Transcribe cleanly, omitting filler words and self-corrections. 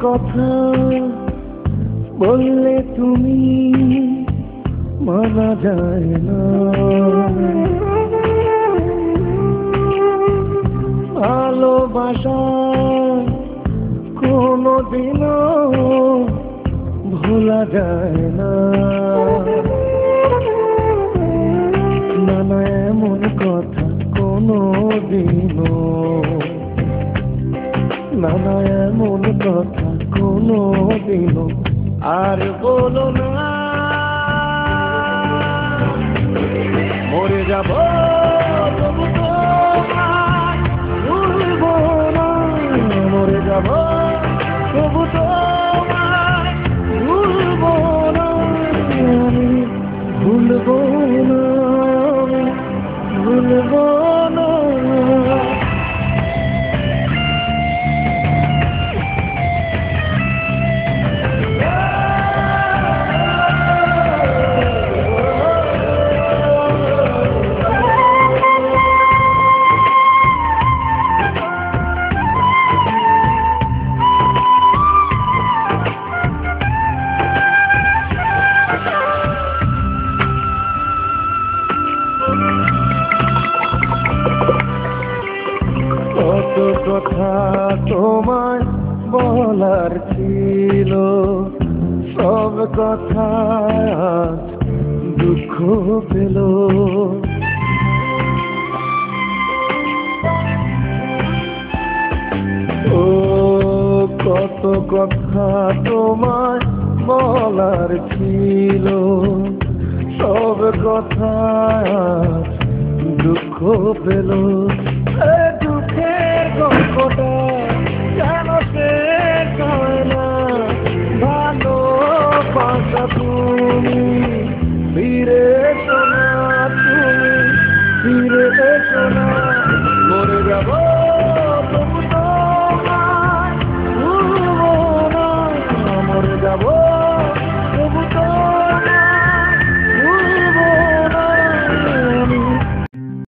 কথা বললে তুমি মানা যায় না, ভালোবাসা কোনোদিনও ভোলা যায় না। নানা এমন কথা কোনোদিনও, নানা এমন কথা কোনোদিনও আর বলো না। মরে যাব তবু তোমায় ভুলবো না, মরে যাব তবু তোমায় ভুলবো না, আমি ভুলবো না, ভুলবো না। কত কথা তোমায় বলার ছিল, সব কথা আজ দুঃখ পেল। ও কত কথা তোমায় বলার ছিল, সব কথা আজ দুঃখ পেল। দুঃখের গল্পটা